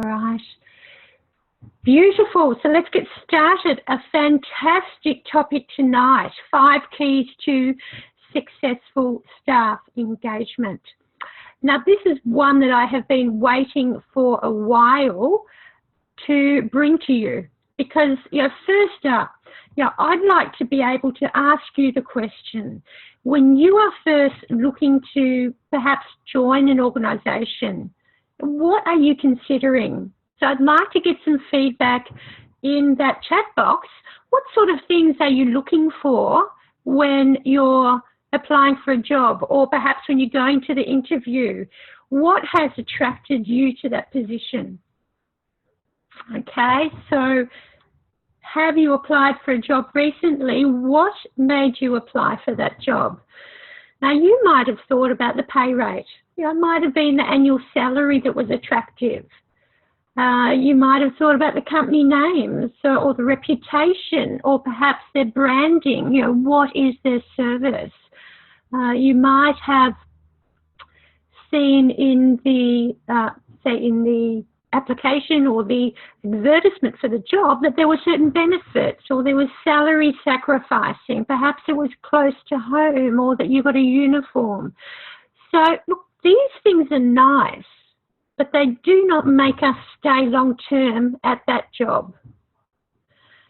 right. Beautiful. So let's get started. A fantastic topic tonight, 5 keys to successful staff engagement. Now, this is one that I have been waiting for a while to bring to you because, first up, I'd like to be able to ask you the question, when you are first looking to perhaps join an organisation, what are you considering? So I'd like to get some feedback in that chat box. What sort of things are you looking for when you're applying for a job, or perhaps when you're going to the interview? What has attracted you to that position? Okay, so have you applied for a job recently? What made you apply for that job? Now, you might have thought about the pay rate. It might have been the annual salary that was attractive. You might have thought about the company name, or the reputation, or perhaps their branding. What is their service? You might have seen in the, in the application or the advertisement for the job that there were certain benefits, or there was salary sacrificing. Perhaps it was close to home, or that you got a uniform. So, look, these things are nice, but they do not make us stay long term at that job.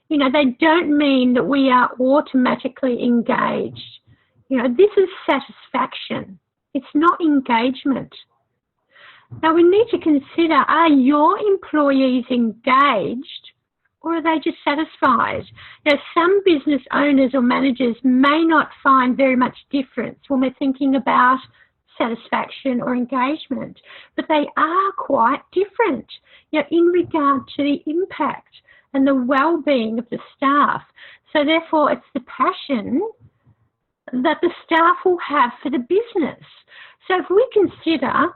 They don't mean that we are automatically engaged. This is satisfaction. It's not engagement. Now, we need to consider, are your employees engaged, or are they just satisfied? Some business owners or managers may not find very much difference when we're thinking about satisfaction or engagement, but they are quite different, in regard to the impact and the well-being of the staff. So therefore, it's the passion that the staff will have for the business. So if we consider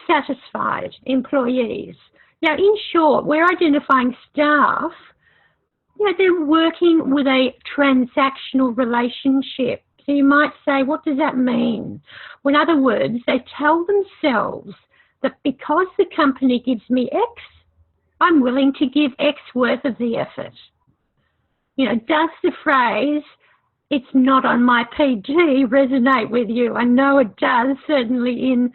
satisfied employees, in short, we're identifying staff, they're working with a transactional relationship. So you might say, what does that mean? Well, in other words, they tell themselves that because the company gives me X, I'm willing to give X worth of the effort. Does the phrase, "it's not on my PG" resonate with you? I know it does, certainly in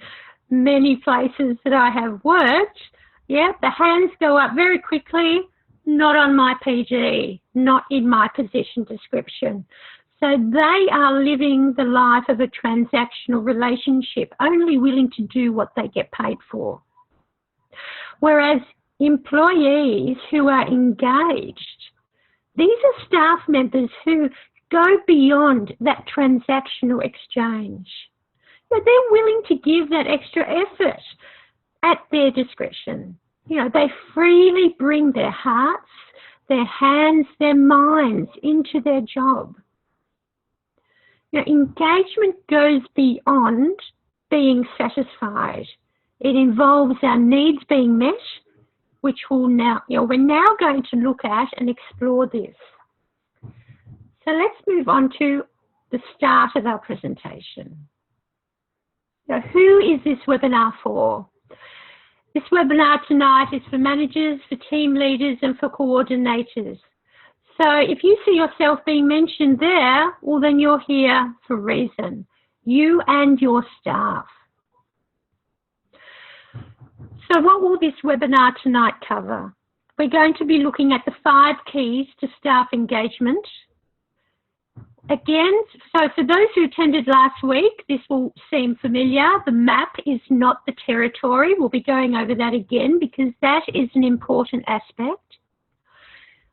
many places that I have worked. The hands go up very quickly. Not on my PG, not in my position description. So they are living the life of a transactional relationship, only willing to do what they get paid for. Whereas employees who are engaged, these are staff members who go beyond that transactional exchange. They're willing to give that extra effort at their discretion. They freely bring their hearts, their hands, their minds into their job. Engagement goes beyond being satisfied. It involves our needs being met, which we're now going to look at and explore this. So let's move on to the start of our presentation. Who is this webinar for? This webinar tonight is for managers, for team leaders, and for coordinators. So if you see yourself being mentioned there, well, then you're here for a reason. You and your staff. So what will this webinar tonight cover? We're going to be looking at the 5 keys to staff engagement. Again, so for those who attended last week, this will seem familiar. The map is not the territory. We'll be going over that again because that is an important aspect.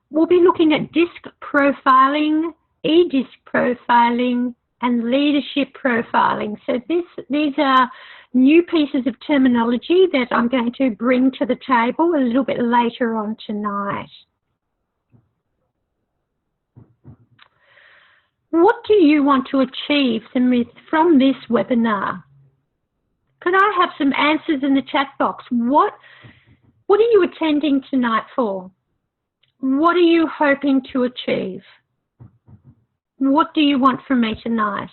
We'll be looking at DISC profiling, eDISC profiling, and leadership profiling. So these are new pieces of terminology that I'm going to bring to the table a little bit later on tonight. What do you want to achieve from this webinar? Could I have some answers in the chat box? What are you attending tonight for? What are you hoping to achieve? What do you want from me tonight?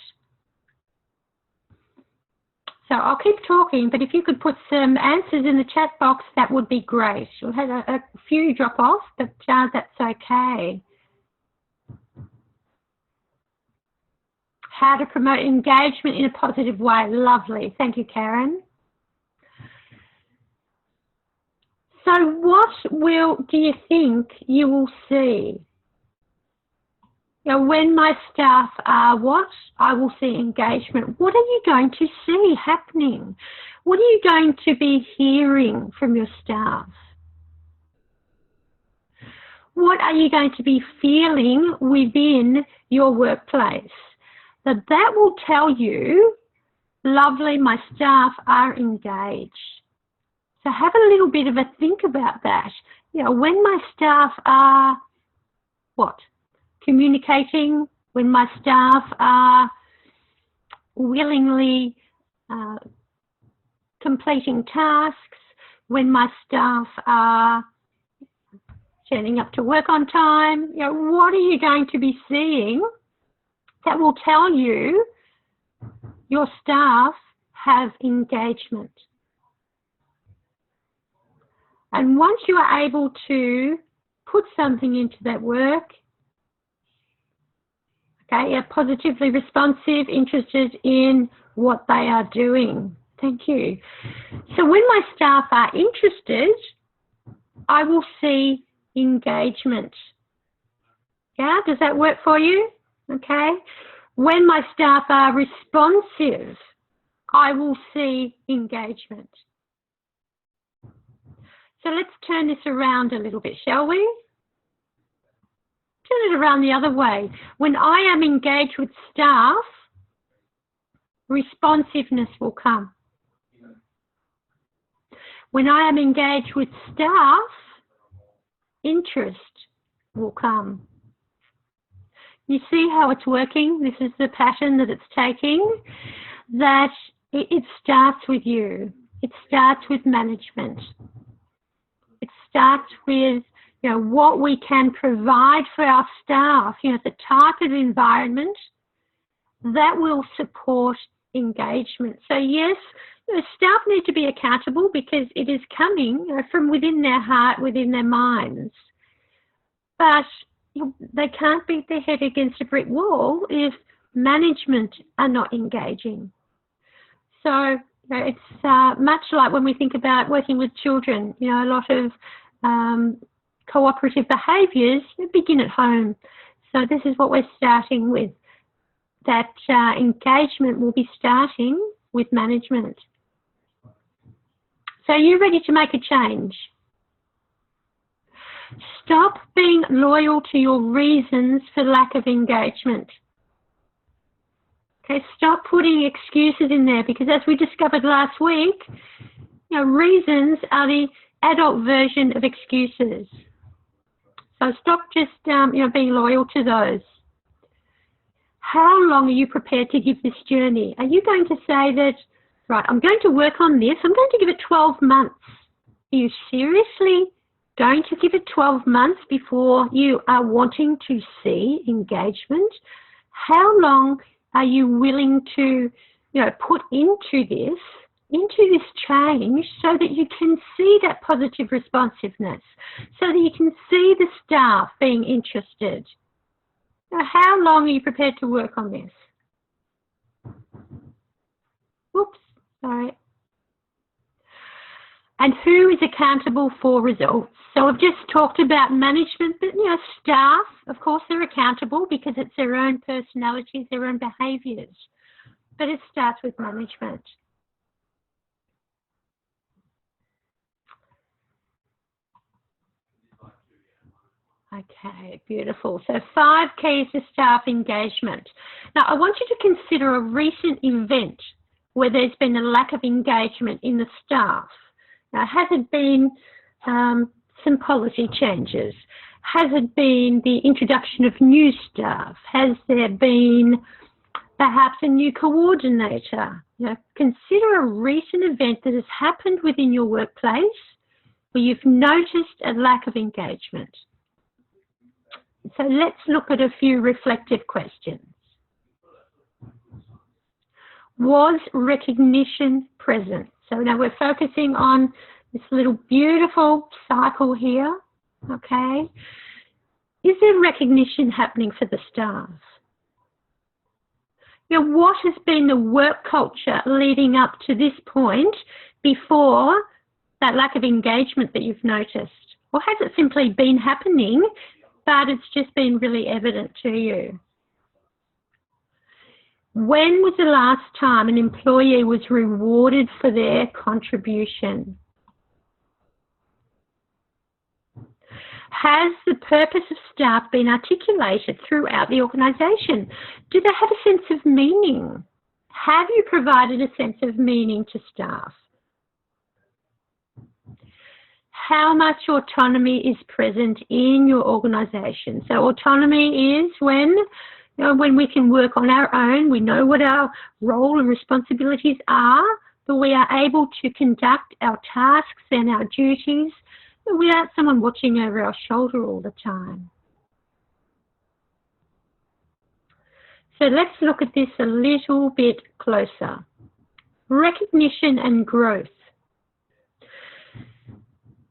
So I'll keep talking, but if you could put some answers in the chat box, that would be great. We've had a few drop off, but that's okay. How to promote engagement in a positive way. Lovely. Thank you, Karen. So what do you think you will see? Now, when my staff are what? I will see engagement. What are you going to see happening? What are you going to be hearing from your staff? What are you going to be feeling within your workplace? That will tell you, lovely, my staff are engaged. So have a little bit of a think about that. You know, when my staff are what? Communicating, when my staff are willingly completing tasks, when my staff are turning up to work on time, you know, what are you going to be seeing that will tell you your staff have engagement? And once you are able to put something into that work, okay, are positively responsive, interested in what they are doing. Thank you. So when my staff are interested, I will see engagement. Yeah, does that work for you? Okay. When my staff are responsive, I will see engagement. So let's turn this around a little bit, shall we? Turn it around the other way. When I am engaged with staff, responsiveness will come. When I am engaged with staff, interest will come. You see how it's working? This is the pattern that it's taking. That it starts with you. It starts with management. It starts with, you know, what we can provide for our staff, you know, the type of environment that will support engagement. So yes, you know, staff need to be accountable because it is coming, you know, from within their heart, within their minds. But you know, they can't beat their head against a brick wall if management are not engaging. So you know, it's much like when we think about working with children, you know, a lot of cooperative behaviours begin at home. So this is what we're starting with. That engagement will be starting with management. So are you ready to make a change? Stop being loyal to your reasons for lack of engagement. Okay, stop putting excuses in there because as we discovered last week, you know, reasons are the adult version of excuses. So stop just you know, being loyal to those. How long are you prepared to give this journey? Are you going to say that, right, I'm going to work on this, I'm going to give it 12 months. Are you seriously going to give it 12 months before you are wanting to see engagement? How long are you willing to, you know, put into this change so that you can see that positive responsiveness, so that you can see the staff being interested? Now, how long are you prepared to work on this? Whoops, sorry. And who is accountable for results? So I've just talked about management, but you know, staff, of course, they're accountable because it's their own personalities, their own behaviours. But it starts with management. Okay, beautiful. So 5 keys to staff engagement. Now, I want you to consider a recent event where there's been a lack of engagement in the staff. Now, has it been some policy changes? Has it been the introduction of new staff? Has there been perhaps a new coordinator? You know, consider a recent event that has happened within your workplace where you've noticed a lack of engagement. So let's look at a few reflective questions. Was recognition present? So now we're focusing on this little beautiful cycle here, okay? Is there recognition happening for the staff? Now, what has been the work culture leading up to this point before that lack of engagement that you've noticed? Or has it simply been happening, but it's just been really evident to you? When was the last time an employee was rewarded for their contribution? Has the purpose of staff been articulated throughout the organisation? Do they have a sense of meaning? Have you provided a sense of meaning to staff? How much autonomy is present in your organisation? So autonomy is when we can work on our own, we know what our role and responsibilities are, but we are able to conduct our tasks and our duties without someone watching over our shoulder all the time. So let's look at this a little bit closer. Recognition and growth.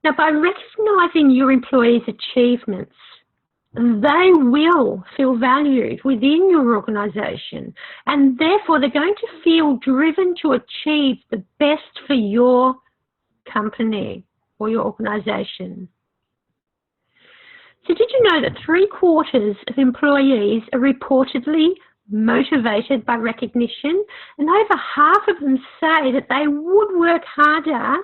Now, by recognising your employees' achievements, they will feel valued within your organisation, and therefore they're going to feel driven to achieve the best for your company or your organisation. So did you know that 3/4 of employees are reportedly motivated by recognition, and over half of them say that they would work harder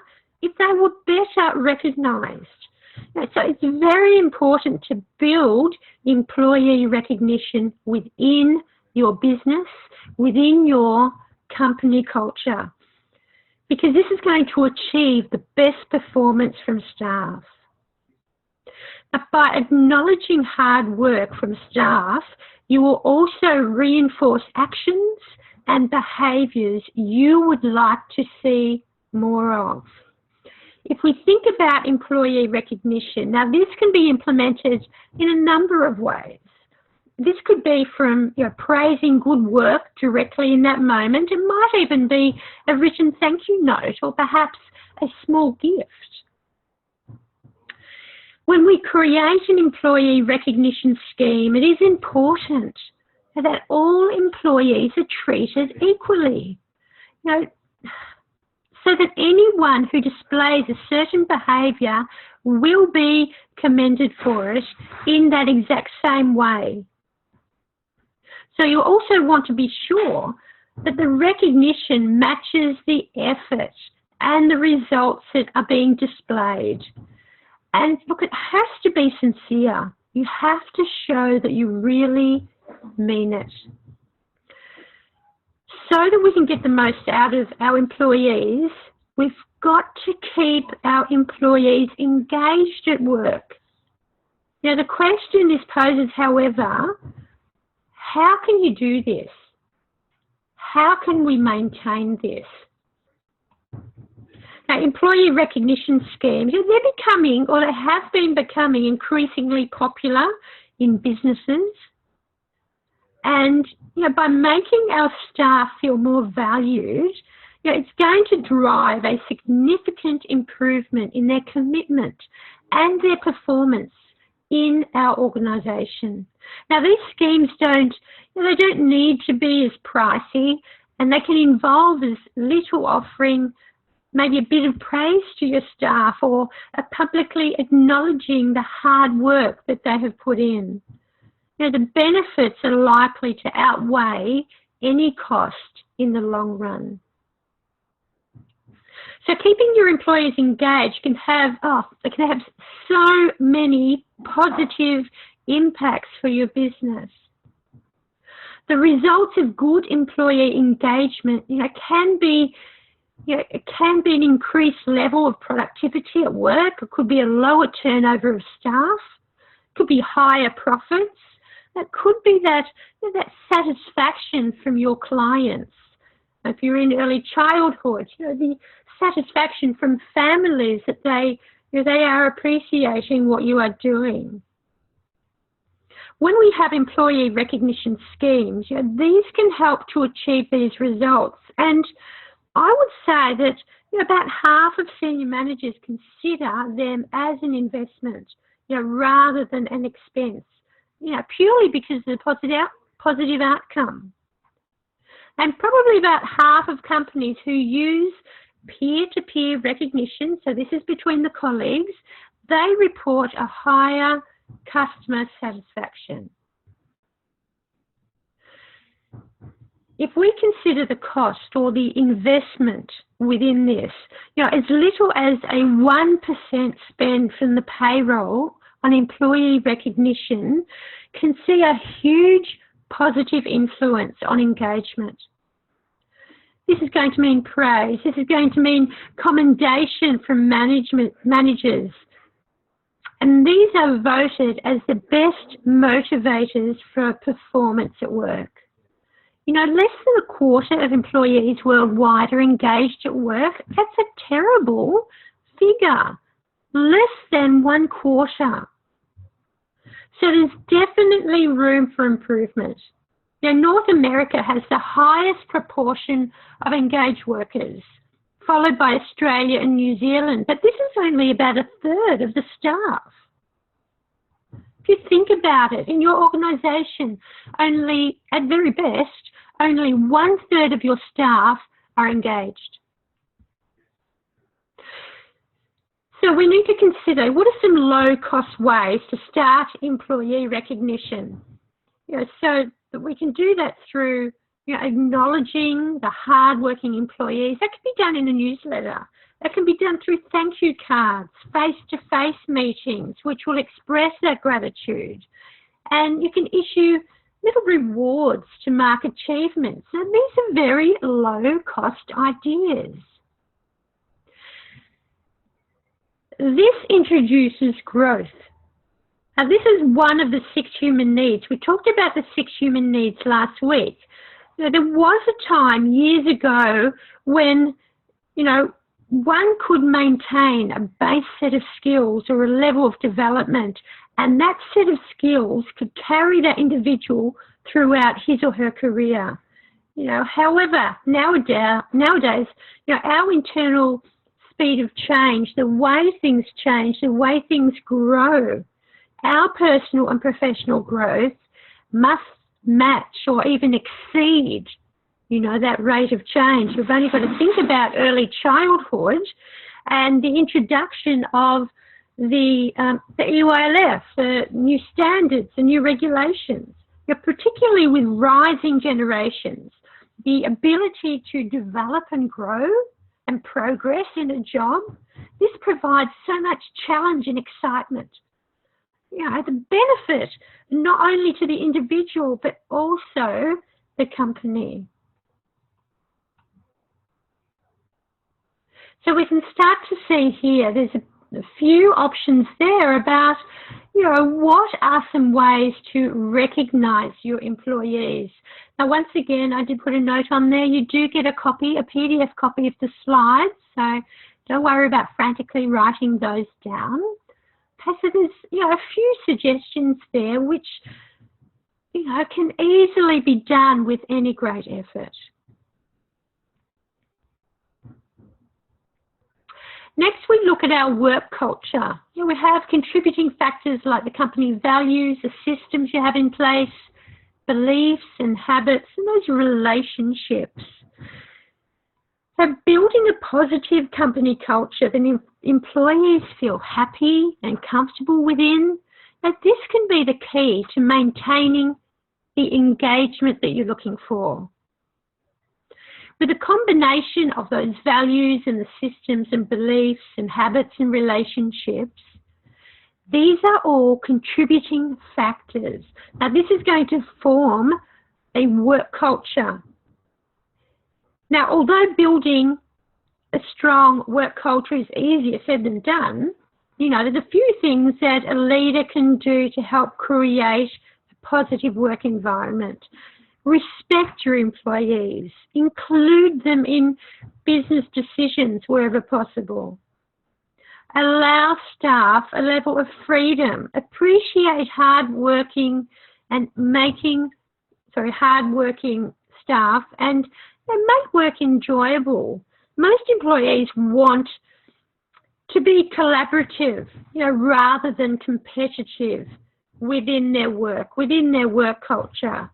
if they were better recognised? So it's very important to build employee recognition within your business, within your company culture, because this is going to achieve the best performance from staff. But by acknowledging hard work from staff, you will also reinforce actions and behaviours you would like to see more of. If we think about employee recognition, now this can be implemented in a number of ways. This could be from praising good work directly in that moment. It might even be a written thank you note or perhaps a small gift. When we create an employee recognition scheme, it is important that all employees are treated equally. So that anyone who displays a certain behaviour will be commended for it in that exact same way. So you also want to be sure that the recognition matches the effort and the results that are being displayed. And look, it has to be sincere. You have to show that you really mean it. So that we can get the most out of our employees, we've got to keep our employees engaged at work. Now, the question is poses, however, how can you do this? How can we maintain this? Now, employee recognition schemes, they're becoming, or they have been becoming, increasingly popular in businesses. And by making our staff feel more valued, it's going to drive a significant improvement in their commitment and their performance in our organisation. Now, these schemes don't need to be as pricey, and they can involve as little offering maybe a bit of praise to your staff or publicly acknowledging the hard work that they have put in. The benefits are likely to outweigh any cost in the long run. So keeping your employees engaged can have so many positive impacts for your business. The results of good employee engagement, can be an increased level of productivity at work. It could be a lower turnover of staff. It could be higher profits. It could be that satisfaction from your clients. If you're in early childhood, the satisfaction from families that they are appreciating what you are doing. when we have employee recognition schemes, these can help to achieve these results. And I would say that about half of senior managers consider them as an investment, rather than an expense, purely because of the positive outcome. And probably about half of companies who use peer-to-peer recognition, so this is between the colleagues, they report a higher customer satisfaction. If we consider the cost or the investment within this, as little as a 1% spend from the payroll on employee recognition can see a huge positive influence on engagement. This is going to mean praise. This is going to mean commendation from managers. And these are voted as the best motivators for performance at work. Less than a quarter of employees worldwide are engaged at work. That's a terrible figure. Less than 1/4. So there's definitely room for improvement. North America has the highest proportion of engaged workers, followed by Australia and New Zealand, but this is only about 1/3 of the staff. If you think about it, in your organisation, only, at very best, only 1/3 of your staff are engaged. So we need to consider what are some low-cost ways to start employee recognition. So that we can do that through acknowledging the hard-working employees. That can be done in a newsletter. That can be done through thank you cards, face-to-face meetings, which will express that gratitude. And you can issue little rewards to mark achievements. Now, these are very low-cost ideas. This introduces growth. Now, this is one of the 6 human needs. We talked about the 6 human needs last week. There was a time years ago when, one could maintain a base set of skills or a level of development, and that set of skills could carry that individual throughout his or her career. However, nowadays, our internal speed of change, the way things change, the way things grow, our personal and professional growth must match or even exceed, that rate of change. We've only got to think about early childhood and the introduction of the EYLF, the new standards, the new regulations, particularly with rising generations, the ability to develop and grow and progress in a job, this provides so much challenge and excitement. The benefit not only to the individual, but also the company. So we can start to see here, there's a few options there about, what are some ways to recognise your employees. Now, once again, I did put a note on there. You do get a PDF copy of the slides, so don't worry about frantically writing those down. Okay, so there's, a few suggestions there which, can easily be done with any great effort. Next, we look at our work culture. We have contributing factors like the company values, the systems you have in place, beliefs and habits, and those relationships. So building a positive company culture that employees feel happy and comfortable within, that this can be the key to maintaining the engagement that you're looking for. With a combination of those values and the systems and beliefs and habits and relationships, these are all contributing factors. Now, this is going to form a work culture. Now, although building a strong work culture is easier said than done, there's a few things that a leader can do to help create a positive work environment. Respect your employees. Include them in business decisions wherever possible. Allow staff a level of freedom. Appreciate hard-working and hard-working staff and make work enjoyable. Most employees want to be collaborative, rather than competitive within their work culture.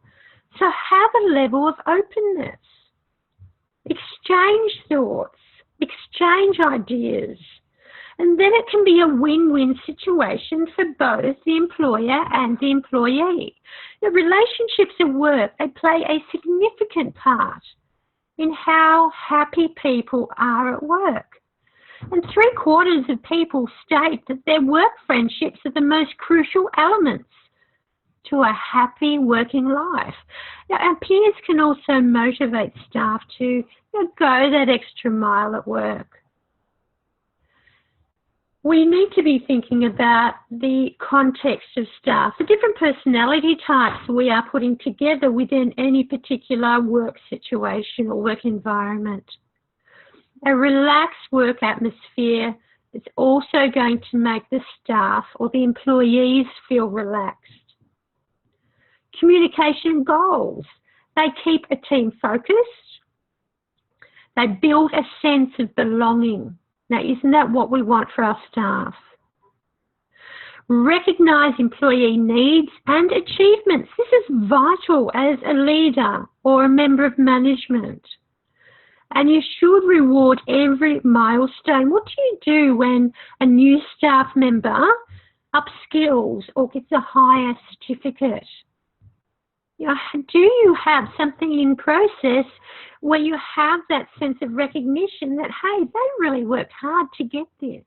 So have a level of openness. Exchange thoughts, exchange ideas, and then it can be a win-win situation for both the employer and the employee. The relationships at work, they play a significant part in how happy people are at work. And 3/4 of people state that their work friendships are the most crucial elements to a happy working life. Now, our peers can also motivate staff to go that extra mile at work. We need to be thinking about the context of staff, the different personality types we are putting together within any particular work situation or work environment. A relaxed work atmosphere is also going to make the staff or the employees feel relaxed. Communication goals. They keep a team focused. They build a sense of belonging. Now, isn't that what we want for our staff? Recognise employee needs and achievements. This is vital as a leader or a member of management. And you should reward every milestone. What do you do when a new staff member upskills or gets a higher certificate? Do you have something in process where you have that sense of recognition that, hey, they really worked hard to get this?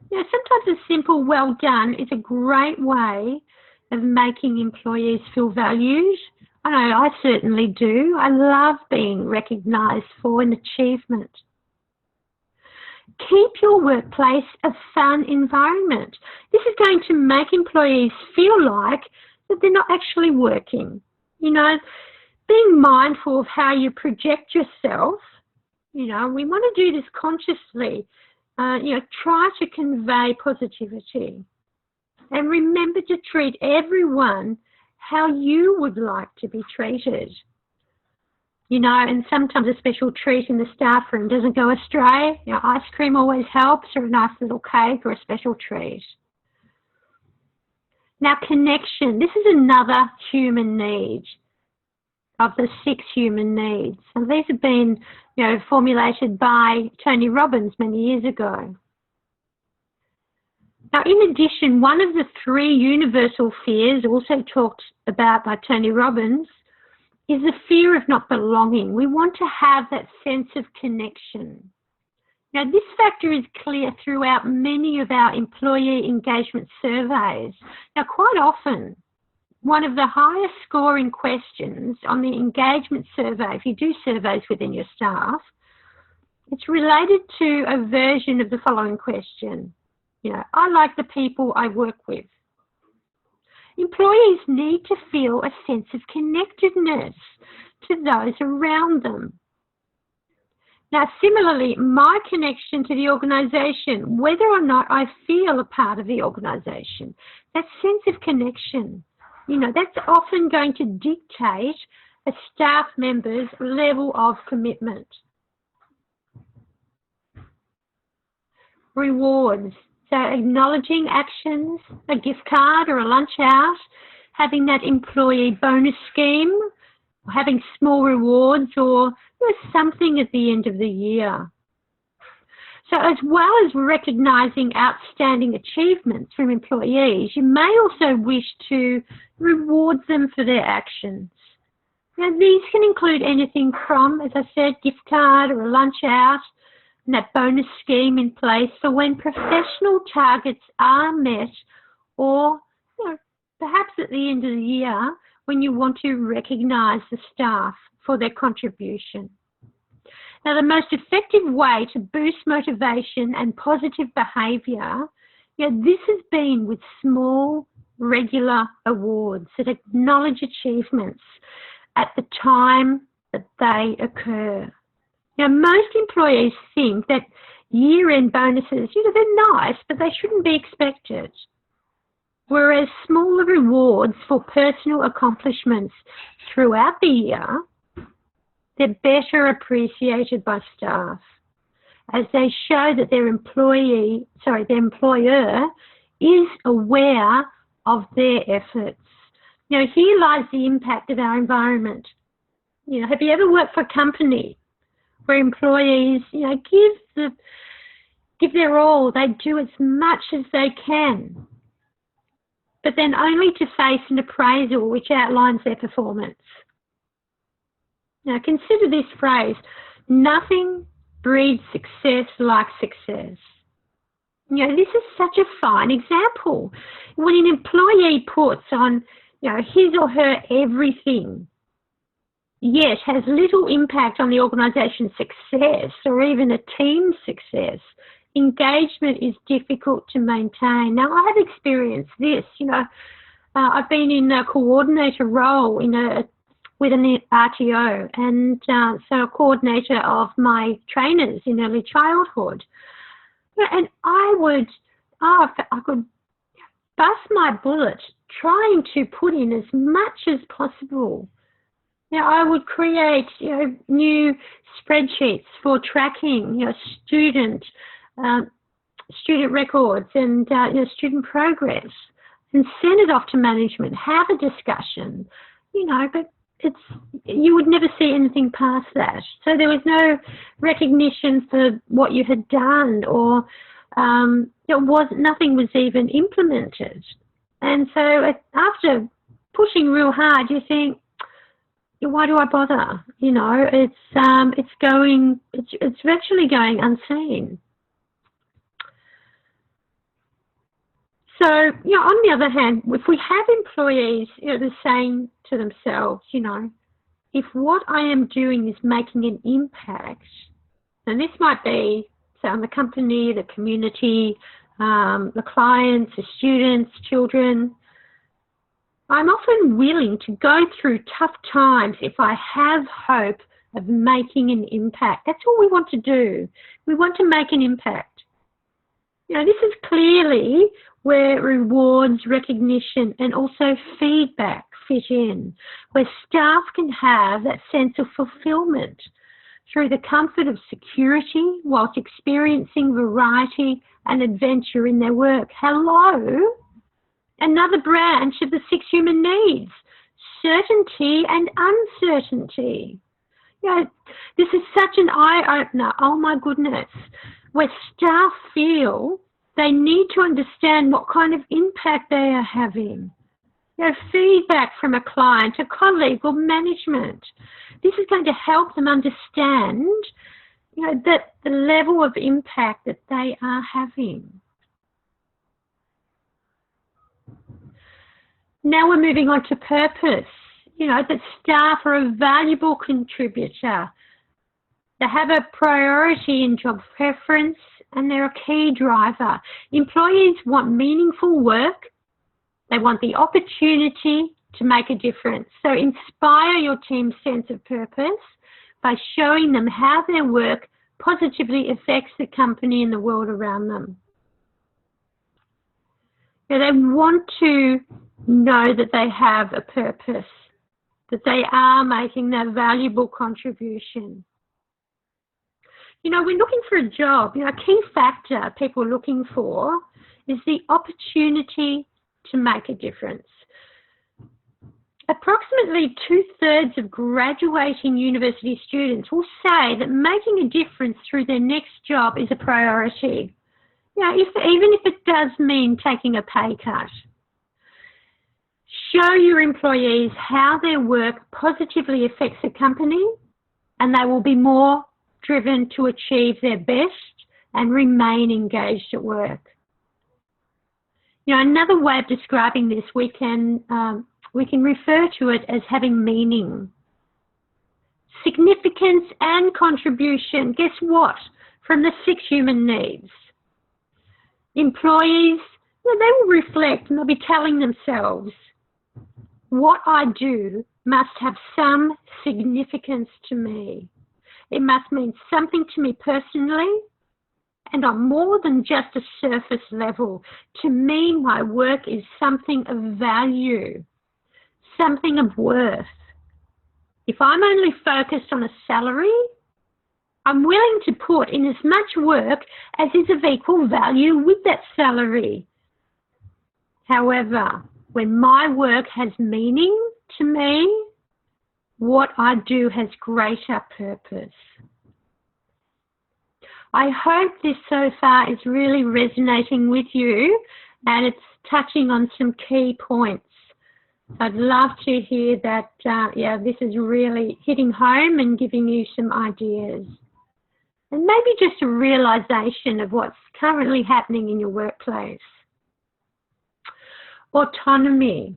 Sometimes a simple well done is a great way of making employees feel valued. I know I certainly do. I love being recognised for an achievement. Keep your workplace a fun environment. This is going to make employees feel like that they're not actually working. Being mindful of how you project yourself, we want to do this consciously. Try to convey positivity. And remember to treat everyone how you would like to be treated. And sometimes a special treat in the staff room doesn't go astray. Ice cream always helps, or a nice little cake or a special treat. Now, connection. This is another human need of the 6 human needs. And these have been, formulated by Tony Robbins many years ago. Now, in addition, one of the 3 universal fears also talked about by Tony Robbins is the fear of not belonging. We want to have that sense of connection. Now, this factor is clear throughout many of our employee engagement surveys. Now, quite often, one of the highest scoring questions on the engagement survey, if you do surveys within your staff, it's related to a version of the following question. I like the people I work with. Employees need to feel a sense of connectedness to those around them. Now, similarly, my connection to the organisation, whether or not I feel a part of the organisation, that sense of connection, that's often going to dictate a staff member's level of commitment. Rewards. So acknowledging actions, a gift card or a lunch out, having that employee bonus scheme, having small rewards or something at the end of the year. So as well as recognising outstanding achievements from employees, you may also wish to reward them for their actions. Now, these can include anything from, as I said, gift card or a lunch out, and that bonus scheme in place for when professional targets are met, or perhaps at the end of the year when you want to recognise the staff for their contribution. Now, the most effective way to boost motivation and positive behaviour, this has been with small, regular awards that acknowledge achievements at the time that they occur. Now, most employees think that year-end bonuses, they're nice, but they shouldn't be expected. whereas smaller rewards for personal accomplishments throughout the year, they're better appreciated by staff as they show that their employer is aware of their efforts. You know, here lies the impact of our environment. You know, have you ever worked for a company where employees, you know, give their all, they do as much as they can, but then only to face an appraisal which outlines their performance? Now, consider this phrase: nothing breeds success like success. You know, this is such a fine example. When an employee puts on, you know, his or her everything, yet has little impact on the organisation's success or even a team's success, engagement is difficult to maintain. Now, I have experienced this. You know, I've been in a coordinator role with an RTO, and so a coordinator of my trainers in early childhood. And I could bust my bullet trying to put in as much as possible. Now, I would create, you know, new spreadsheets for tracking, you know, student records and you know, student progress, and send it off to management, have a discussion, you know, but you would never see anything past that. So there was no recognition for what you had done, or nothing was even implemented. And so after pushing real hard, you think, why do I bother? You know, it's virtually going unseen. So, you know, on the other hand, if we have employees, you know, they're saying to themselves, you know, if what I am doing is making an impact, and this might be, say, on the company, the community, the clients, the students, children, I'm often willing to go through tough times if I have hope of making an impact. That's all we want to do. We want to make an impact. You know, this is clearly where rewards, recognition, and also feedback fit in, where staff can have that sense of fulfillment through the comfort of security whilst experiencing variety and adventure in their work. Hello? Another branch of the 6 human needs: certainty and uncertainty. You know, this is such an eye-opener, oh my goodness, where staff feel they need to understand what kind of impact they are having. You know, feedback from a client, a colleague, or management. This is going to help them understand, you know, that the level of impact that they are having. Now we're moving on to purpose. You know, that staff are a valuable contributor. They have a priority in job preference, and they're a key driver. Employees want meaningful work. They want the opportunity to make a difference. So inspire your team's sense of purpose by showing them how their work positively affects the company and the world around them. You know, they want to know that they have a purpose, that they are making that valuable contribution. You know, when looking for a job, you know, a key factor people are looking for is the opportunity to make a difference. Approximately 2/3 of graduating university students will say that making a difference through their next job is a priority. You know, even if it does mean taking a pay cut. Show your employees how their work positively affects the company, and they will be more driven to achieve their best and remain engaged at work. You know, another way of describing this, we can refer to it as having meaning, significance, and contribution. Guess what? From the 6 human needs. Employees, well, they will reflect and they'll be telling themselves, what I do must have some significance to me. It must mean something to me personally, and on more than just a surface level. To me, my work is something of value, something of worth. If I'm only focused on a salary, I'm willing to put in as much work as is of equal value with that salary. However, when my work has meaning to me, what I do has greater purpose. I hope this so far is really resonating with you and it's touching on some key points. I'd love to hear that, this is really hitting home and giving you some ideas. And maybe just a realization of what's currently happening in your workplace. Autonomy,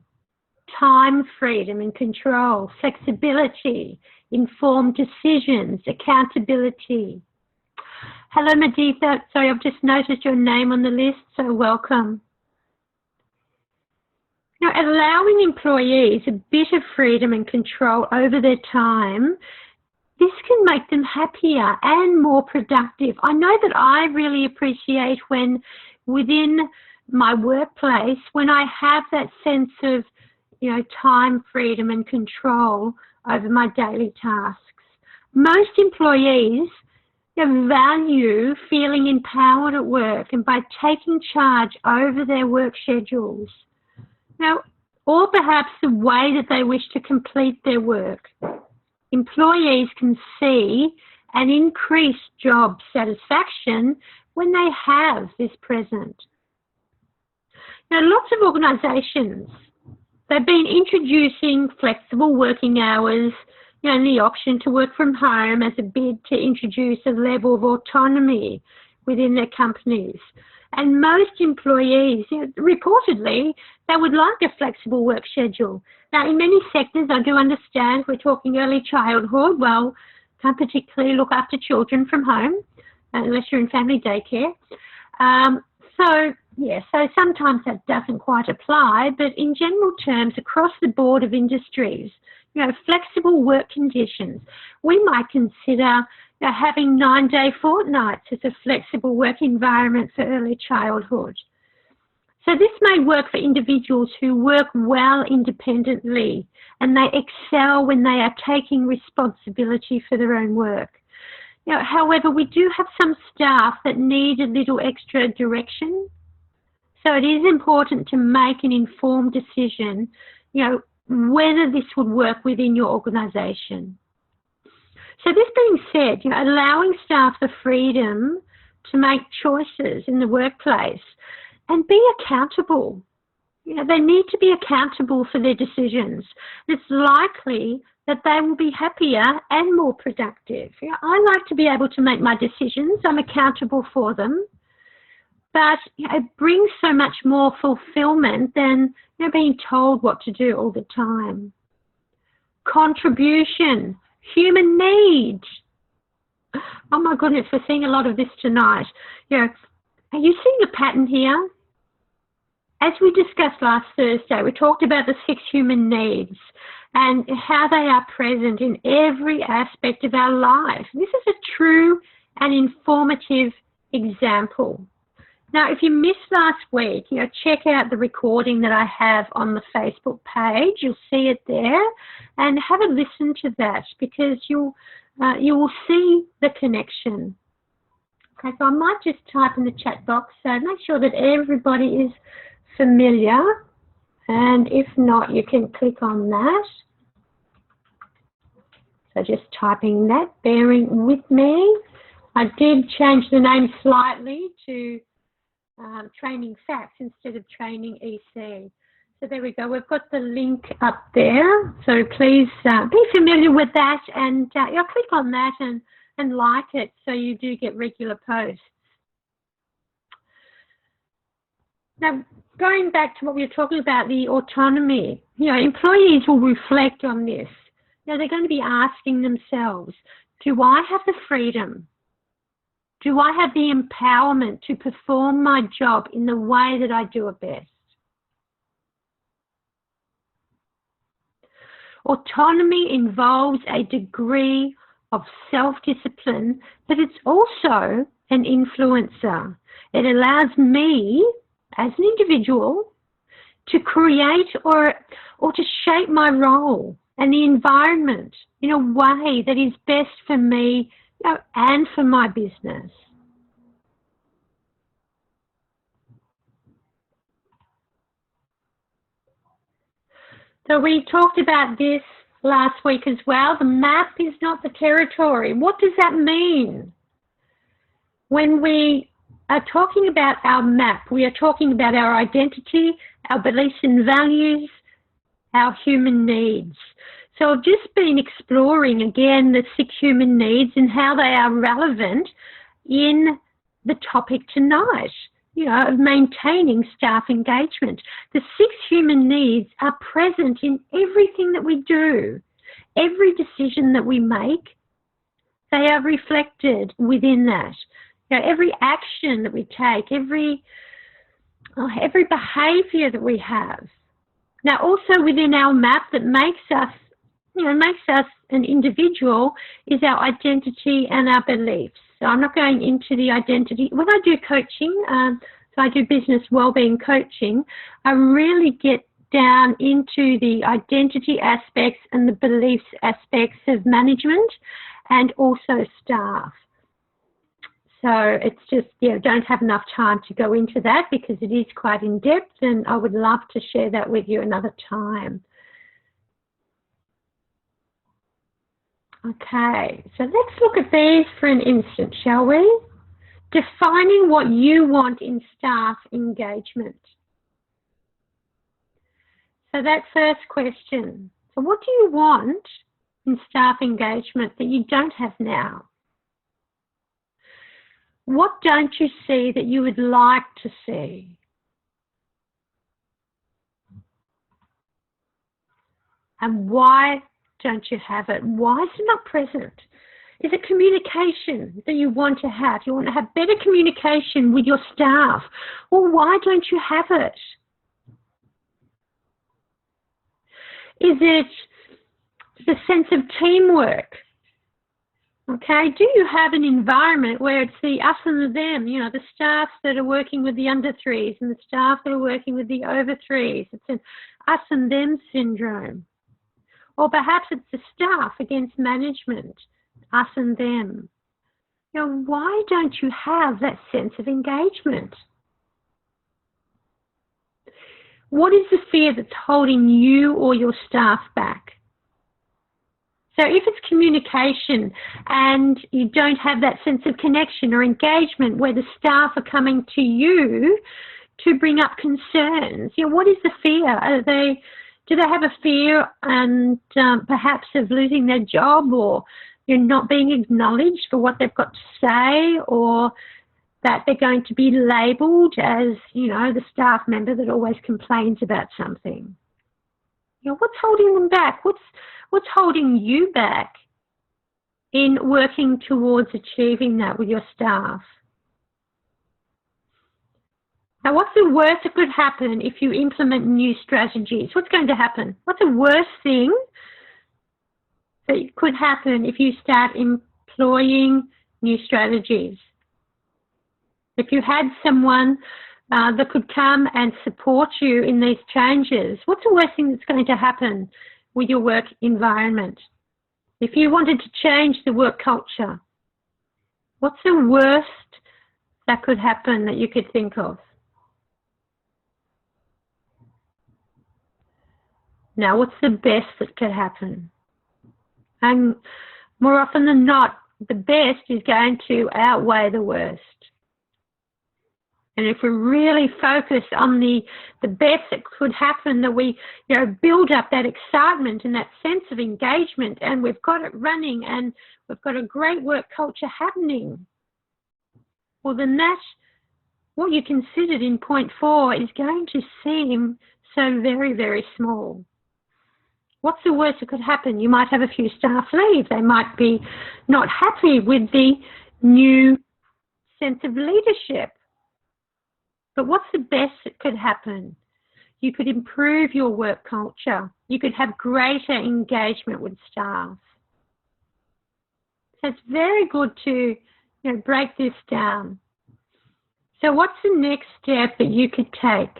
time freedom and control, flexibility, informed decisions, accountability. Hello, Maditha. Sorry, I've just noticed your name on the list, so welcome. Now, allowing employees a bit of freedom and control over their time, this can make them happier and more productive. I know that I really appreciate when within my workplace, when I have that sense of, time freedom and control over my daily tasks. Most employees value feeling empowered at work and by taking charge over their work schedules. Now, or perhaps the way that they wish to complete their work. Employees can see an increased job satisfaction when they have this present. Now, lots of organisations, they've been introducing flexible working hours, and the option to work from home as a bid to introduce a level of autonomy within their companies. And most employees, reportedly, they would like a flexible work schedule. Now, in many sectors, I do understand we're talking early childhood. Well, can't particularly look after children from home unless you're in family daycare. So sometimes that doesn't quite apply, but in general terms, across the board of industries, flexible work conditions, we might consider having 9-day fortnights as a flexible work environment for early childhood. So this may work for individuals who work well independently and they excel when they are taking responsibility for their own work. However, we do have some staff that need a little extra direction. So it is important to make an informed decision, whether this would work within your organisation. So this being said, allowing staff the freedom to make choices in the workplace and be accountable. They need to be accountable for their decisions. It's likely that they will be happier and more productive. I like to be able to make my decisions. I'm accountable for them. But it brings so much more fulfillment than being told what to do all the time. Contribution, human need. Oh my goodness, we're seeing a lot of this tonight. Are you seeing a pattern here? As we discussed last Thursday, we talked about the 6 human needs and how they are present in every aspect of our life. This is a true and informative example. Now, if you missed last week, check out the recording that I have on the Facebook page. You'll see it there, and have a listen to that because you will see the connection. Okay, so I might just type in the chat box, so make sure that everybody is familiar, and if not, you can click on that. So just typing that, bearing with me. I did change the name slightly to Training Facts instead of Training EC. So there we go. We've got the link up there. So please be familiar with that and click on that and like it so you do get regular posts. Now, going back to what we were talking about, the autonomy, employees will reflect on this. They're going to be asking themselves, do I have the freedom? Do I have the empowerment to perform my job in the way that I do it best? Autonomy involves a degree of self-discipline, but it's also an influencer. It allows me as an individual to create or to shape my role and the environment in a way that is best for me, you know, and for my business. So we talked about this last week as well. The map is not the territory. What does that mean? When we are talking about our map, we are talking about our identity, our beliefs and values, our human needs. So I've just been exploring again the 6 human needs and how they are relevant in the topic tonight, you know, of maintaining staff engagement. The 6 human needs are present in everything that we do. Every decision that we make, they are reflected within that. You know, every action that we take, every behaviour that we have. Now, also within our map that makes us, you know, makes us an individual is our identity and our beliefs. So I'm not going into the identity. When I do coaching, so I do business wellbeing coaching, I really get down into the identity aspects and the beliefs aspects of management and also staff. So it's just, you know, don't have enough time to go into that because it is quite in depth, and I would love to share that with you another time. Okay, so let's look at these for an instant, shall we? Defining what you want in staff engagement. So that first question, so what do you want in staff engagement that you don't have now? What don't you see that you would like to see? And why don't you have it? Why is it not present? Is it communication that you want to have? You want to have better communication with your staff. Well, why don't you have it? Is it the sense of teamwork? Okay, do you have an environment where it's the us and the them, you know, the staff that are working with the under 3s and the staff that are working with the over 3s? It's an us and them syndrome. Or perhaps it's the staff against management, us and them. You know, why don't you have that sense of engagement? What is the fear that's holding you or your staff back? So if it's communication and you don't have that sense of connection or engagement where the staff are coming to you to bring up concerns, you know, what is the fear? Do they have a fear and perhaps of losing their job, or you're not being acknowledged for what they've got to say, or that they're going to be labelled as, you know, the staff member that always complains about something? You know, what's holding them back? What's holding you back in working towards achieving that with your staff? Now, what's the worst that could happen if you implement new strategies? What's going to happen? What's the worst thing that could happen if you start employing new strategies? If you had someone that could come and support you in these changes, what's the worst thing that's going to happen with your work environment? If you wanted to change the work culture, what's the worst that could happen that you could think of? Now, what's the best that could happen? And more often than not, the best is going to outweigh the worst. And if we really focus on the best that could happen, that we, you know, build up that excitement and that sense of engagement, and we've got it running and we've got a great work culture happening, well, then that, what you considered in point 4 is going to seem so very, very small. What's the worst that could happen? You might have a few staff leave. They might be not happy with the new sense of leadership. But what's the best that could happen? You could improve your work culture. You could have greater engagement with staff. So it's very good to break this down. So what's the next step that you could take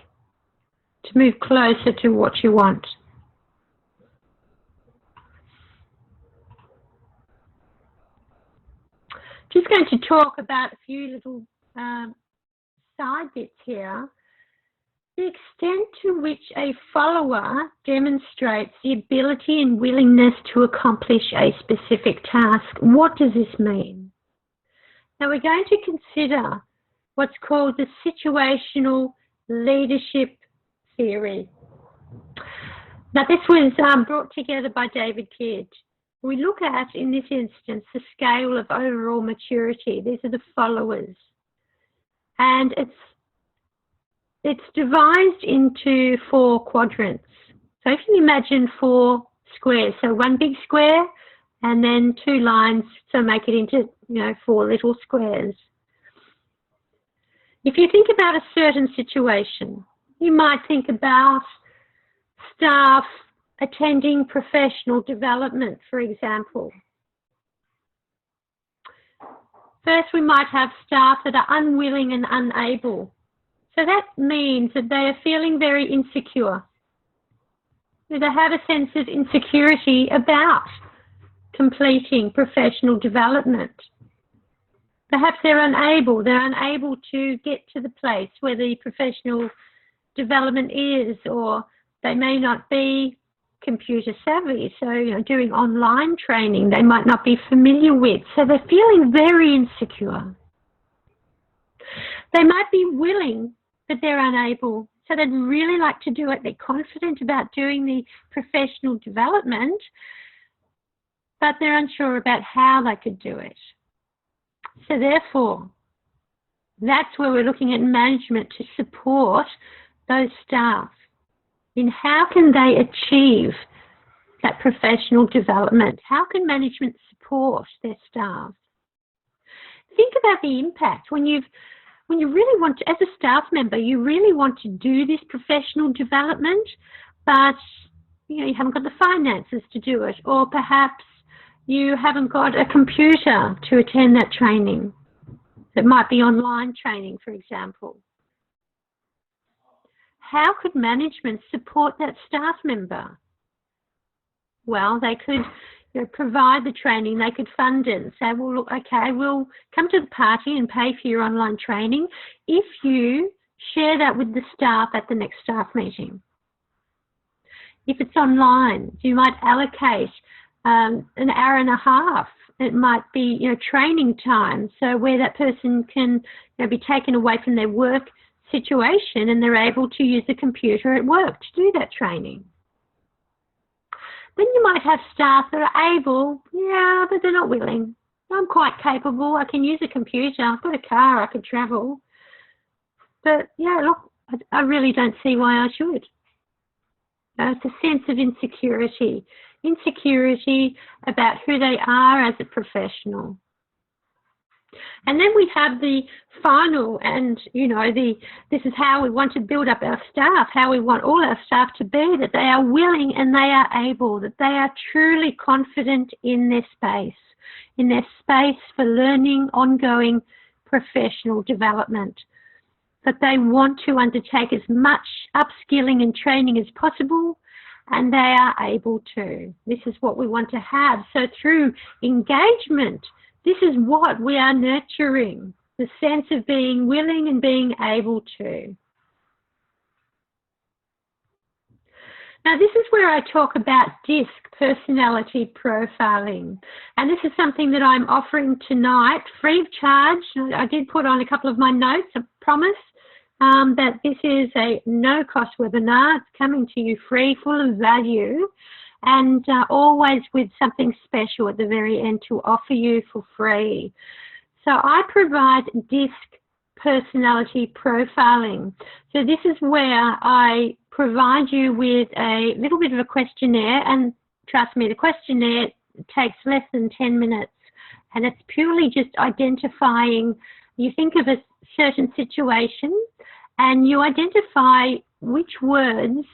to move closer to what you want? Just going to talk about a few little side bits here. The extent to which a follower demonstrates the ability and willingness to accomplish a specific task. What does this mean? Now we're going to consider what's called the situational leadership theory. Now this was brought together by David Kidd. We look at, in this instance, the scale of overall maturity. These are the followers. And it's devised into 4 quadrants. So if you imagine 4 squares, so one big square and then 2 lines, so make it into 4 little squares. If you think about a certain situation, you might think about staff attending professional development, for example. First, we might have staff that are unwilling and unable. So that means that they are feeling very insecure. They have a sense of insecurity about completing professional development. Perhaps they're unable to get to the place where the professional development is, or they may not be computer savvy, so doing online training they might not be familiar with, so they're feeling very insecure. They might be willing, but they're unable, so they'd really like to do it. They're confident about doing the professional development, but they're unsure about how they could do it. So therefore, that's where we're looking at management to support those staff in how can they achieve that professional development? How can management support their staff? Think about the impact when you really want to, as a staff member, you really want to do this professional development, but you haven't got the finances to do it, or perhaps you haven't got a computer to attend that training. It might be online training, for example. How could management support that staff member? Well, they could provide the training, they could fund it and say, well, look, okay, we'll come to the party and pay for your online training if you share that with the staff at the next staff meeting. If it's online, you might allocate an hour and a half. It might be training time, so where that person can be taken away from their work situation and they're able to use the computer at work to do that training. Then you might have staff that are able, but they're not willing. I'm quite capable, I can use a computer, I've got a car, I could travel. But look, I really don't see why I should. It's a sense of insecurity about who they are as a professional. And then we have the final, and this is how we want to build up our staff, how we want all our staff to be, that they are willing and they are able, that they are truly confident in their space for learning, ongoing professional development, that they want to undertake as much upskilling and training as possible, and they are able to. This is what we want to have. So through engagement, this is what we are nurturing, the sense of being willing and being able to. Now, this is where I talk about DISC, personality profiling. And this is something that I'm offering tonight, free of charge. I did put on a couple of my notes, I promise, that this is a no-cost webinar. It's coming to you free, full of value, and always with something special at the very end to offer you for free. So I provide DISC personality profiling. So this is where I provide you with a little bit of a questionnaire, and trust me, the questionnaire takes less than 10 minutes, and it's purely just identifying. You think of a certain situation and you identify which words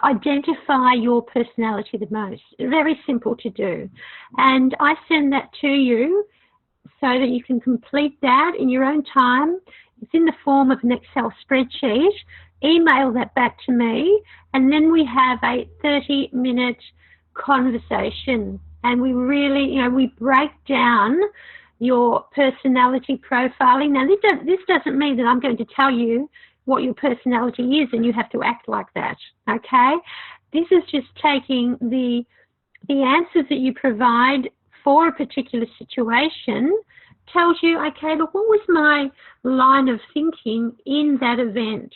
identify your personality the most. Very simple to do. And I send that to you so that you can complete that in your own time. It's in the form of an Excel spreadsheet. Email that back to me, and then we have a 30-minute conversation, and we really, we break down your personality profiling. Now, this doesn't mean that I'm going to tell you what your personality is and you have to act like that, okay? This is just taking the answers that you provide for a particular situation, tells you, okay, look, what was my line of thinking in that event?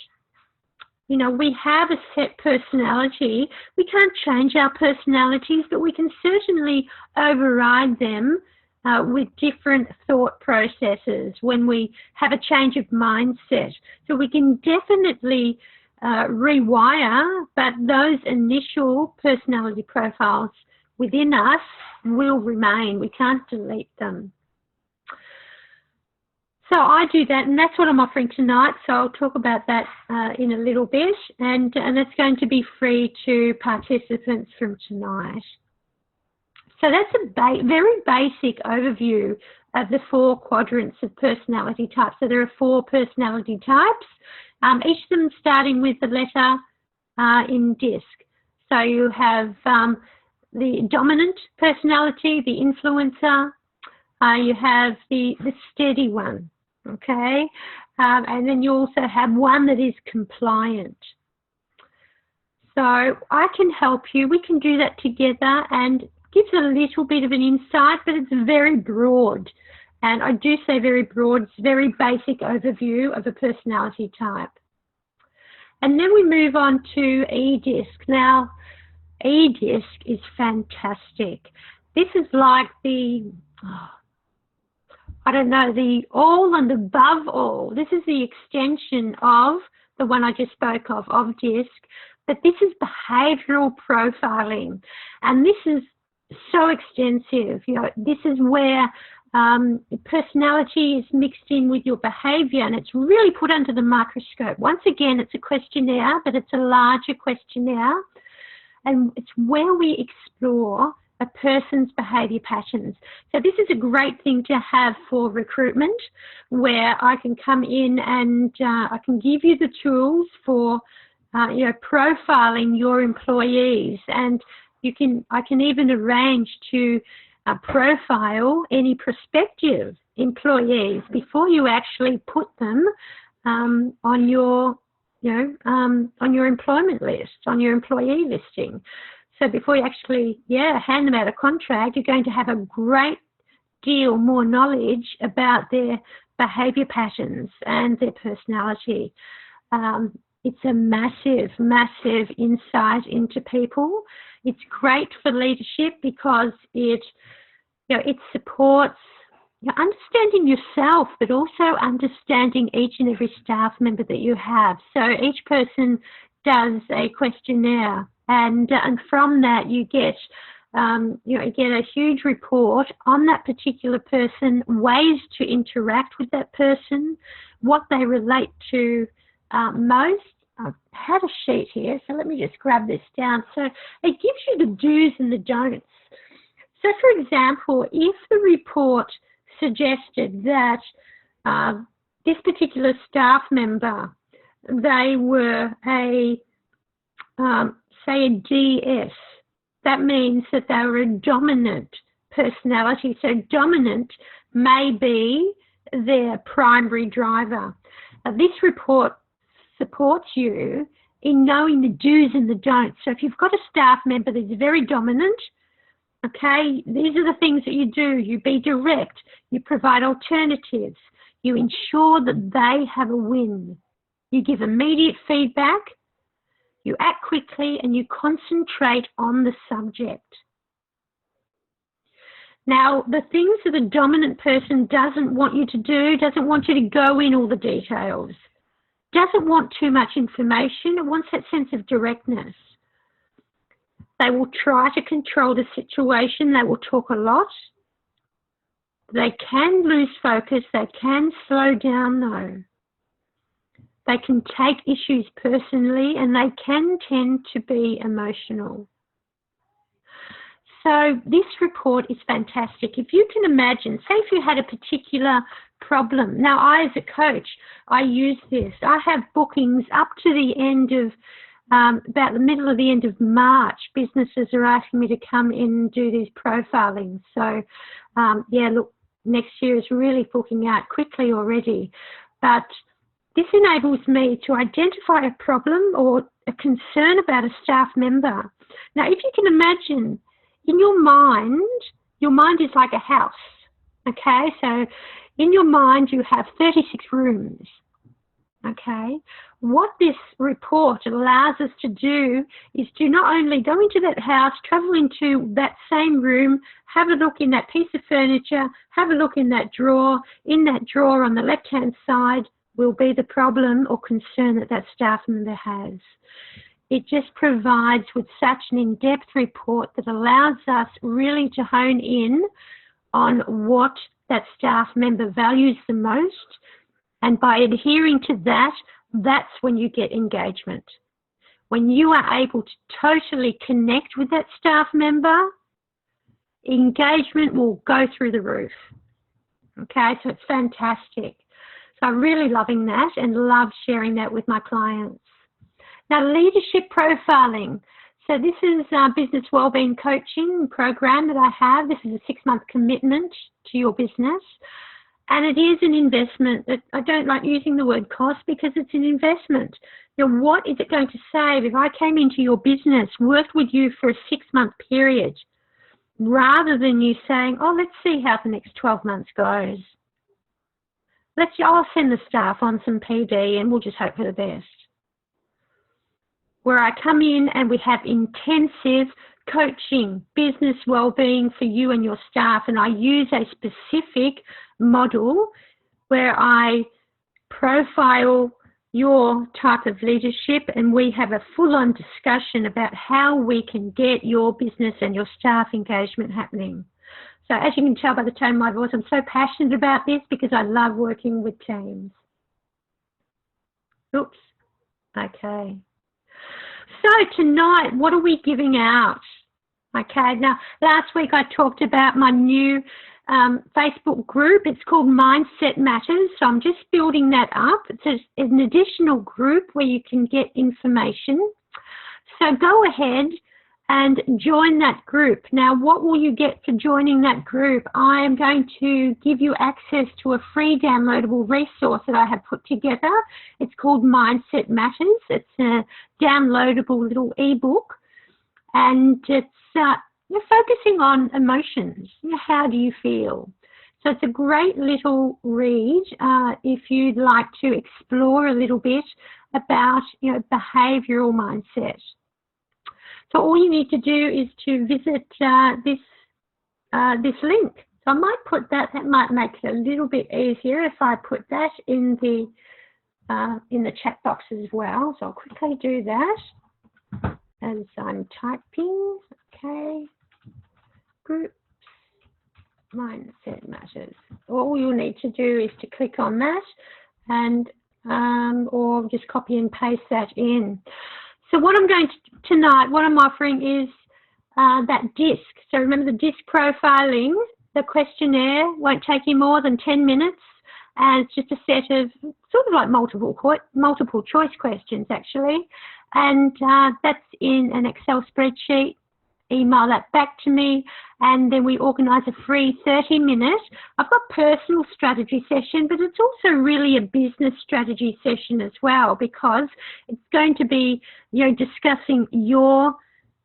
We have a set personality. We can't change our personalities, but we can certainly override them with different thought processes when we have a change of mindset. So we can definitely rewire, but those initial personality profiles within us will remain. We can't delete them. So I do that, and that's what I'm offering tonight. So I'll talk about that in a little bit, and it's going to be free to participants from tonight. So that's a very basic overview of the 4 quadrants of personality types. So there are 4 personality types, each of them starting with the letter in DISC. So you have the dominant personality, the influencer, you have the steady one, okay? And then you also have one that is compliant. So I can help you. We can do that together, and gives a little bit of an insight, but it's very broad. And I do say very broad, it's a very basic overview of a personality type. And then we move on to eDisc. Now, eDisc is fantastic. This is like the, the all and above all. This is the extension of the one I just spoke of DISC, but this is behavioural profiling. And this is so extensive. This is where personality is mixed in with your behaviour, and it's really put under the microscope. Once again, it's a questionnaire, but it's a larger questionnaire, and it's where we explore a person's behaviour patterns. So this is a great thing to have for recruitment, where I can come in and I can give you the tools for profiling your employees, and I can even arrange to profile any prospective employees before you actually put them on your employment list, on your employee listing. So before you actually, hand them out a contract, you're going to have a great deal more knowledge about their behaviour patterns and their personality. It's a massive, massive insight into people. It's great for leadership because it supports understanding yourself, but also understanding each and every staff member that you have. So each person does a questionnaire, and from that you get a huge report on that particular person, ways to interact with that person, what they relate to most. I've had a sheet here, so let me just grab this down. So it gives you the do's and the don'ts. So, for example, if the report suggested that this particular staff member, they were say a DS, that means that they were a dominant personality. So dominant may be their primary driver. This report supports you in knowing the do's and the don'ts. So if you've got a staff member that's very dominant, okay, these are the things that you do. You be direct, you provide alternatives, you ensure that they have a win, you give immediate feedback, you act quickly, and you concentrate on the subject. Now, the things that a dominant person doesn't want you to do, doesn't want you to go in all the details, doesn't want too much information, it wants that sense of directness. They will try to control the situation, they will talk a lot. They can lose focus, they can slow down though. They can take issues personally, and they can tend to be emotional. So this report is fantastic. If you can imagine, say if you had a particular problem. Now, I as a coach, I use this. I have bookings up to the end of, about the middle of the end of March. Businesses are asking me to come in and do these profiling. So, yeah, look, next year is really booking out quickly already. But this enables me to identify a problem or a concern about a staff member. Now, if you can imagine, in your mind is like a house, okay? So in your mind, you have 36 rooms, okay? What this report allows us to do is to not only go into that house, travel into that same room, have a look in that piece of furniture, have a look in that drawer. In that drawer on the left-hand side will be the problem or concern that that staff member has. It just provides with such an in-depth report that allows us really to hone in on what that staff member values the most. And by adhering to that, that's when you get engagement. When you are able to totally connect with that staff member, engagement will go through the roof. Okay, so it's fantastic. So I'm really loving that and love sharing that with my clients. Now, leadership profiling. So this is a business wellbeing coaching program that I have. This is a 6-month commitment to your business. And it is an investment. I don't like using the word cost because it's an investment. You know, what is it going to save if I came into your business, worked with you for a 6-month period, rather than you saying, oh, let's see how the next 12 months goes. I'll send the staff on some PD and we'll just hope for the best. Where I come in and we have intensive coaching, business wellbeing for you and your staff, and I use a specific model where I profile your type of leadership and we have a full-on discussion about how we can get your business and your staff engagement happening. So as you can tell by the tone of my voice, I'm so passionate about this because I love working with teams. Oops. Okay. So tonight, what are we giving out? Okay, now last week I talked about my new Facebook group. It's called Mindset Matters. So I'm just building that up. It's an additional group where you can get information. So go ahead and join that group. Now, what will you get for joining that group? I am going to give you access to a free downloadable resource that I have put together. It's called Mindset Matters. It's a downloadable little ebook, and it's you're focusing on emotions. You know, how do you feel? So it's a great little read if you'd like to explore a little bit about, you know, behavioural mindset. So all you need to do is to visit this link. So I might put that might make it a little bit easier if I put that in the chat box as well. So I'll quickly do that as I'm typing. Okay, groups, Mindset Matters. All you'll need to do is to click on that and or just copy and paste that in. So what I'm going to tonight, what I'm offering is that DISC. So remember the DISC profiling, the questionnaire won't take you more than 10 minutes, and it's just a set of sort of like multiple choice questions actually, and that's in an Excel spreadsheet. Email that back to me, and then we organise a free 30-minute. I've got personal strategy session, but it's also really a business strategy session as well, because it's going to be, you know, discussing your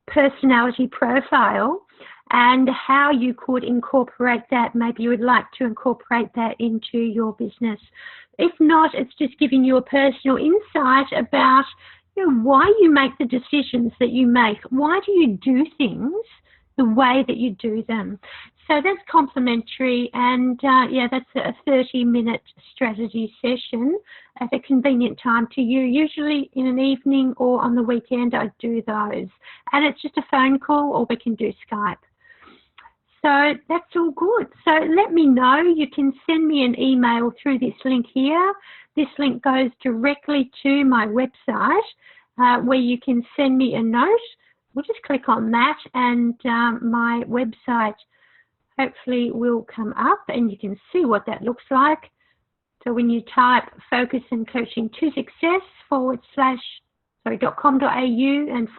personality profile and how you could incorporate that. Maybe you would like to incorporate that into your business. If not, it's just giving you a personal insight about, you know, why you make the decisions that you make. Why do you do things the way that you do them? So that's complimentary, and yeah, that's a 30-minute strategy session at a convenient time to you. Usually in an evening or on the weekend I do those, and it's just a phone call or we can do Skype. So that's all good. So let me know. You can send me an email through this link here. This link goes directly to my website where you can send me a note we'll just click on that, and my website hopefully will come up and you can see what that looks like. So when you type Focus and Coaching to Success .com.au and /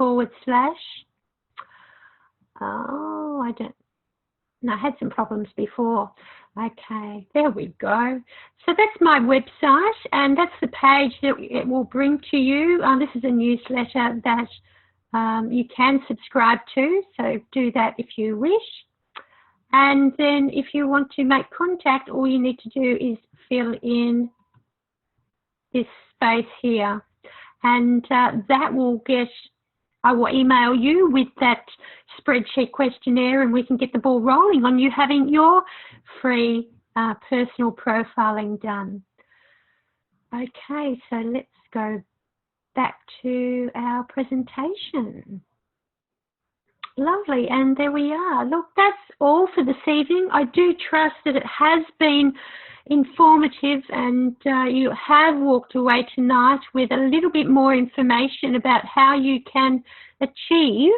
I had some problems before. Okay, there we go. So that's my website, and that's the page that it will bring to you. This is a newsletter that you can subscribe to, so do that if you wish. And then if you want to make contact, all you need to do is fill in this space here. And that will I will email you with that spreadsheet questionnaire, and we can get the ball rolling on you having your free personal profiling done. Okay, so let's go back to our presentation. Lovely, and there we are. Look, that's all for this evening. I do trust that it has been informative, and you have walked away tonight with a little bit more information about how you can achieve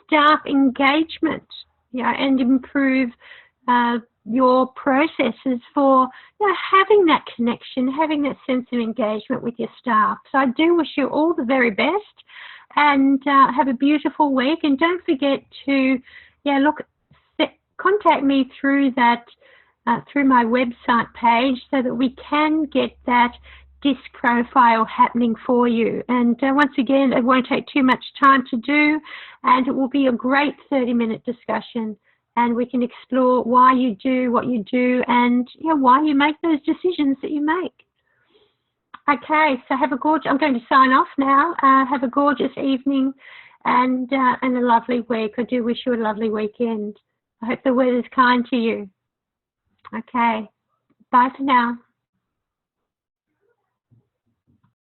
staff engagement, and improve your processes for having that connection, having that sense of engagement with your staff. So I do wish you all the very best, and have a beautiful week. And don't forget to contact me through that through my website page, so that we can get that DISC profile happening for you. And once again, it won't take too much time to do, and it will be a great 30-minute discussion, and we can explore why you do what you do, and why you make those decisions that you make. Okay, so have a gorgeous, I'm going to sign off now. Have a gorgeous evening and a lovely week. I do wish you a lovely weekend. I hope the weather's kind to you. Okay, bye for now.